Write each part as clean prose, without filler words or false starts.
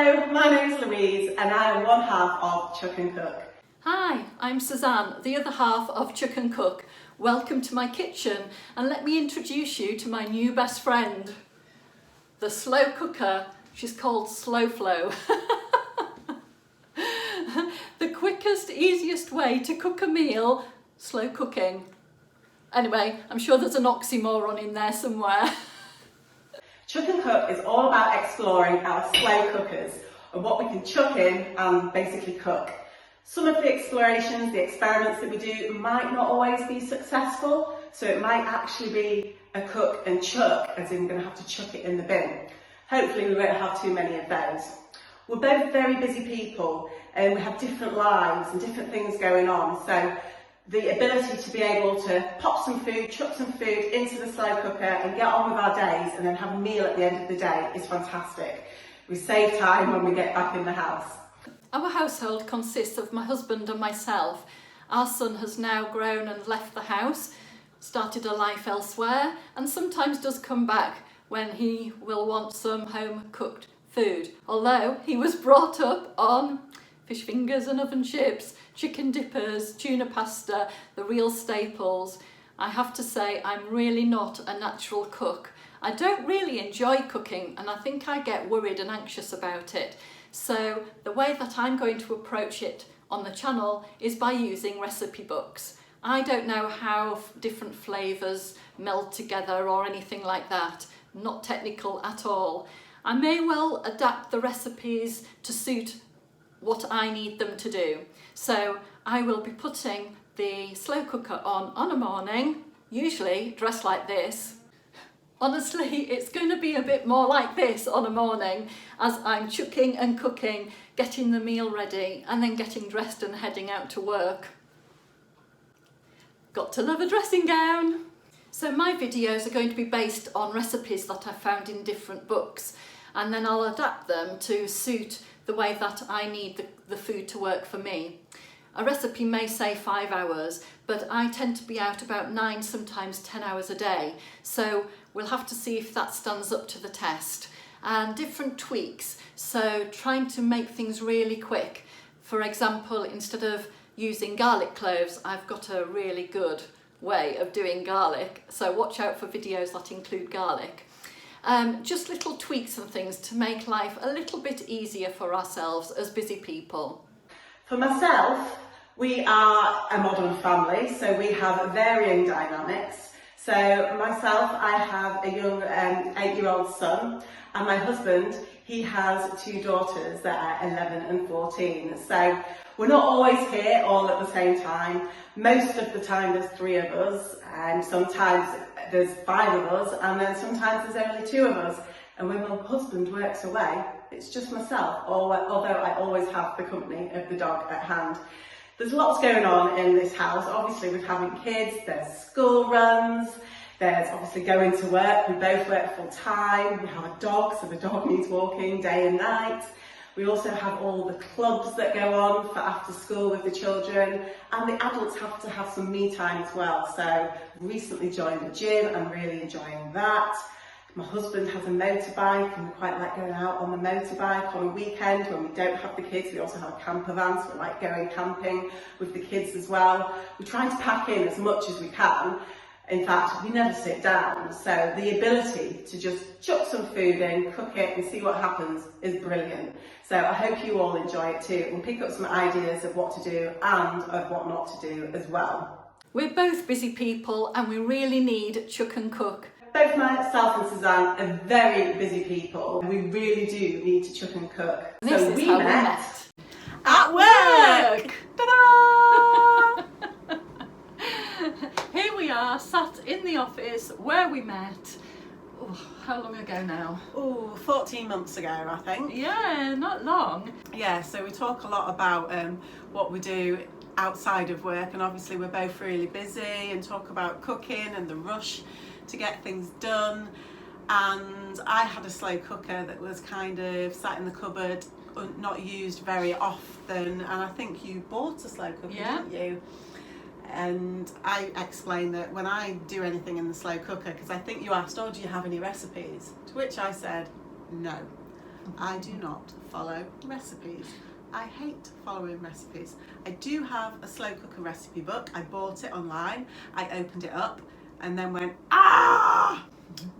Hello, my name's Louise and I am one half of Chuck and Cook. Hi, I'm Suzanne, the other half of Chuck and Cook. Welcome to my kitchen and let me introduce you to my new best friend, the slow cooker. She's called Slow Flow. The quickest, easiest way to cook a meal, slow cooking. Anyway, I'm sure there's an oxymoron in there somewhere. Chuck and Cook is all about exploring our slow cookers and what we can chuck in and basically cook. Some of the explorations, the experiments that we do might not always be successful, so it might actually be a cook and chuck, as in we're going to have to chuck it in the bin. Hopefully we won't have too many of those. We're both very busy people and we have different lives and different things going on, so the ability to be able to pop some food, chuck some food into the slow cooker and get on with our days and then have a meal at the end of the day is fantastic. We save time when we get back in the house. Our household consists of my husband and myself. Our son has now grown and left the house, started a life elsewhere, and sometimes does come back when he will want some home cooked food. Although he was brought up on fish fingers and oven chips, chicken dippers, tuna pasta, the real staples. I have to say I'm really not a natural cook. I don't really enjoy cooking and I think I get worried and anxious about it. So the way that I'm going to approach it on the channel is by using recipe books. I don't know how different flavours meld together or anything like that. Not technical at all. I may well adapt the recipes to suit what I need them to do. So I will be putting the slow cooker on a morning, usually dressed like this. Honestly, it's going to be a bit more like this on a morning as I'm chucking and cooking, getting the meal ready and then getting dressed and heading out to work. Got to love a dressing gown. So my videos are going to be based on recipes that I found in different books, and then I'll adapt them to suit the way that I need the food to work for me. A recipe may say 5 hours, but I tend to be out about 9, sometimes 10 hours a day. So we'll have to see if that stands up to the test. And different tweaks, so trying to make things really quick. For example, instead of using garlic cloves, I've got a really good way of doing garlic. So watch out for videos that include garlic. Just little tweaks and things to make life a little bit easier for ourselves as busy people. For myself, we are a modern family, so we have varying dynamics. So myself, I have a young 8-year-old son, and my husband, he has 2 daughters that are 11 and 14. So we're not always here all at the same time. Most of the time there's 3 of us, and sometimes there's 5 of us, and then sometimes there's only 2 of us. And when my husband works away, it's just myself, although I always have the company of the dog at hand. There's lots going on in this house. Obviously with having kids, there's school runs, there's obviously going to work. We both work full time. We have a dog, so the dog needs walking day and night. We also have all the clubs that go on for after school with the children, and the adults have to have some me time as well. So recently joined the gym, I'm really enjoying that. My husband has a motorbike and we quite like going out on the motorbike on a weekend when we don't have the kids. We also have a camper van, so we like going camping with the kids as well. We try to pack in as much as we can. In fact, we never sit down, so the ability to just chuck some food in, cook it and see what happens is brilliant. So I hope you all enjoy it too and pick up some ideas of what to do and of what not to do as well. We're both busy people and we really need Chuck and Cook. Both myself and Suzanne are very busy people. We really do need to chuck and cook. This so is we how met at work! Ta-da! Here we are, sat in the office where we met. Oh, how long ago now? Oh, 14 months ago, I think. Yeah, not long. Yeah, so we talk a lot about what we do outside of work, and obviously we're both really busy, and talk about cooking and the rush to get things done. And I had a slow cooker that was kind of sat in the cupboard, not used very often, and I think you bought a slow cooker, didn't you? And I explained that when I do anything in the slow cooker, because I think you asked, oh, do you have any recipes? To which I said, no. I do not follow recipes. I hate following recipes. I do have a slow cooker recipe book. I bought it online. I opened it up and then went,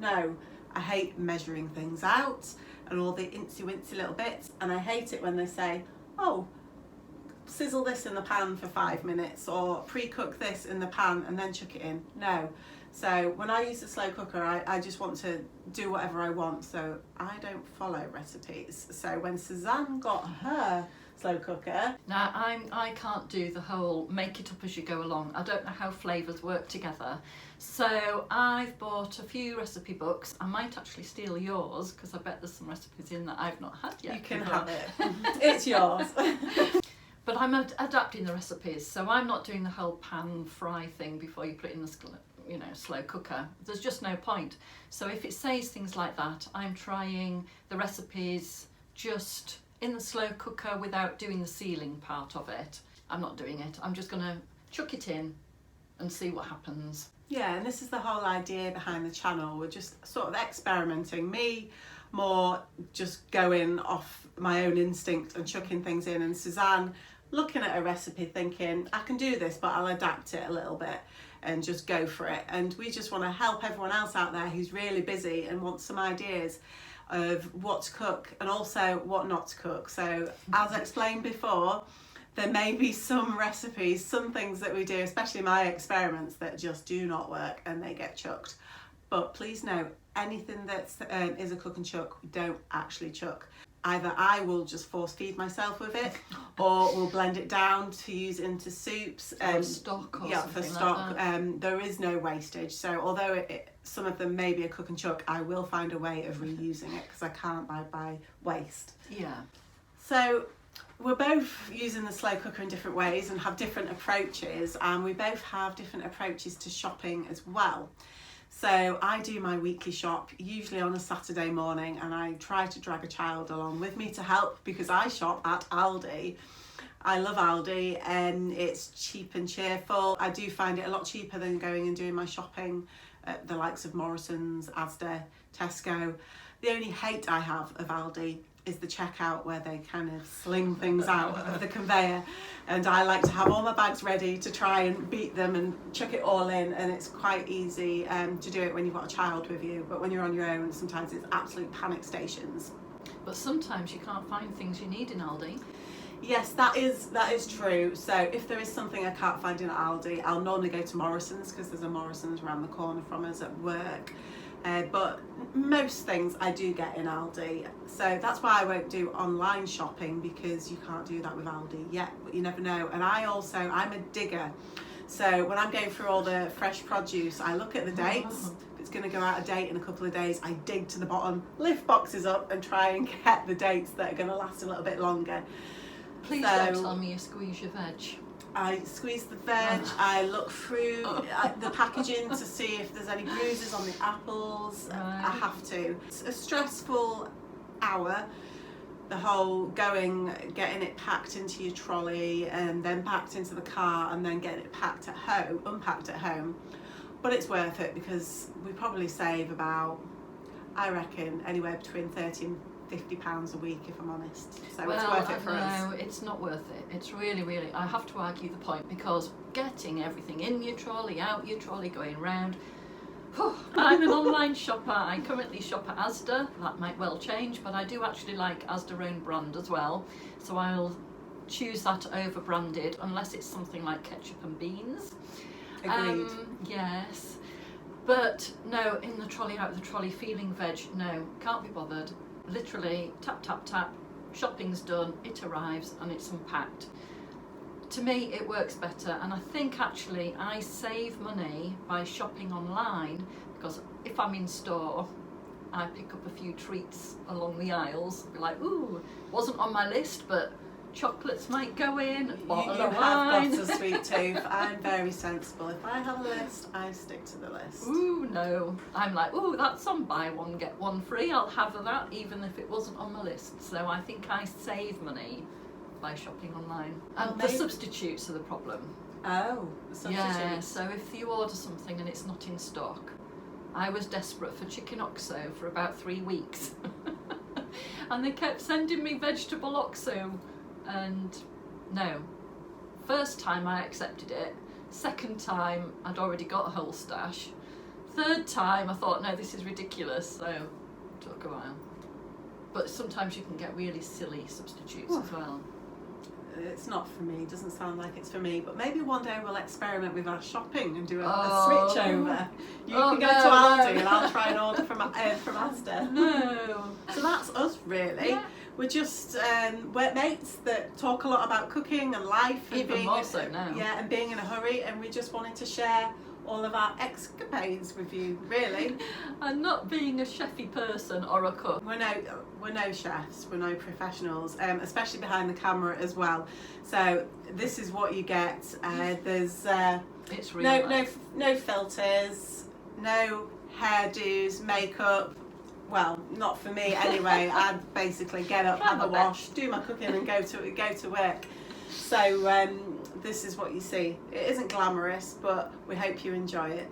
no. I hate measuring things out and all the incy-wincy little bits, and I hate it when they say, oh, sizzle this in the pan for 5 minutes or pre-cook this in the pan and then chuck it in. No. So when I use the slow cooker, I just want to do whatever I want, so I don't follow recipes. So when Suzanne got her slow cooker... Now I can't do the whole make it up as you go along. I don't know how flavours work together. So I've bought a few recipe books. I might actually steal yours because I bet there's some recipes in that I've not had yet. You can have it. It's yours. But I'm adapting the recipes, so I'm not doing the whole pan fry thing before you put it in the slow cooker. There's just no point. So if it says things like that, I'm trying the recipes just in the slow cooker without doing the sealing part of it. I'm not doing it. I'm just going to chuck it in and see what happens. Yeah, and this is the whole idea behind the channel. We're just sort of experimenting. Me more just going off my own instinct and chucking things in, and Suzanne looking at a recipe thinking, I can do this, but I'll adapt it a little bit and just go for it. And we just want to help everyone else out there who's really busy and wants some ideas of what to cook and also what not to cook. So as explained before, there may be some recipes, some things that we do, especially my experiments, that just do not work and they get chucked. But please know, anything that is a cook and chuck, we don't actually chuck. Either I will just force feed myself with it, or we'll blend it down to use into soups. For stock or something for stock. like that. There is no wastage. So although some of them may be a cook and chuck, I will find a way of reusing it because I can't buy waste. Yeah. So we're both using the slow cooker in different ways and have different approaches, and we both have different approaches to shopping as well. So I do my weekly shop usually on a Saturday morning, and I try to drag a child along with me to help because I shop at Aldi. I love Aldi and it's cheap and cheerful. I do find it a lot cheaper than going and doing my shopping at the likes of Morrison's, Asda, Tesco. The only hate I have of Aldi is the checkout where they kind of sling things out of the conveyor, and I like to have all my bags ready to try and beat them and chuck it all in, and it's quite easy to do it when you've got a child with you, but when you're on your own sometimes it's absolute panic stations. But sometimes you can't find things you need in Aldi. Yes, that is true. So if there is something I can't find in Aldi, I'll normally go to Morrison's because there's a Morrison's around the corner from us at work. But most things I do get in Aldi. So that's why I won't do online shopping, because you can't do that with Aldi yet, but you never know. And I'm a digger. So when I'm going through all the fresh produce, I look at the dates. If it's going to go out of date in a couple of days, I dig to the bottom, lift boxes up and try and get the dates that are going to last a little bit longer. Please don't tell me you squeeze your veg. I squeeze the veg, I look through the packaging to see if there's any bruises on the apples. Right. I have to. It's a stressful hour, the whole getting it packed into your trolley and then packed into the car and then getting it unpacked at home. But it's worth it because we probably save about, I reckon, anywhere between £30 and £50 a week, if I'm honest. So it's worth it for us. No, it's not worth it. It's really, I have to argue the point, because getting everything in your trolley, out your trolley, going round. I'm an online shopper. I currently shop at Asda. That might well change, but I do actually like Asda own brand as well. So I'll choose that over branded, unless it's something like ketchup and beans. Agreed. Yes. But no, in the trolley, out of the trolley, feeling veg, no, can't be bothered. Literally tap tap tap, shopping's done, it arrives and it's unpacked. To me it works better, and I think actually I save money by shopping online, because if I'm in store I pick up a few treats along the aisles, be like, ooh, wasn't on my list but chocolates might go in, a bottle of wine. You have got a sweet tooth. I'm very sensible. If I have a list, I stick to the list. Ooh, no. I'm like, ooh, that's on buy one, get one free. I'll have that even if it wasn't on my list. So I think I save money by shopping online. And the substitutes are the problem. Oh, the substitutes. Yeah, so if you order something and it's not in stock. I was desperate for chicken oxo for about 3 weeks. And they kept sending me vegetable oxo, and no. First time I accepted it, second time I'd already got a whole stash, third time I thought, no, this is ridiculous, so it took a while. But sometimes you can get really silly substitutes as well. It's not for me, doesn't sound like it's for me, but maybe one day we'll experiment with our shopping and do a switch over. You can go to Aldi and I'll try and order from Asda. No. So that's us really. Yeah. We're just workmates that talk a lot about cooking and life. And Even more so now. Yeah, and being in a hurry, and we just wanted to share all of our escapades with you, really. And not being a chefy person or a cook. We're no chefs, we're no professionals, especially behind the camera as well. So this is what you get. There's It's real no filters, no hairdos, makeup. Well, not for me anyway. I'd basically get up, have a wash, do my cooking, and go to work. So this is what you see. It isn't glamorous, but we hope you enjoy it.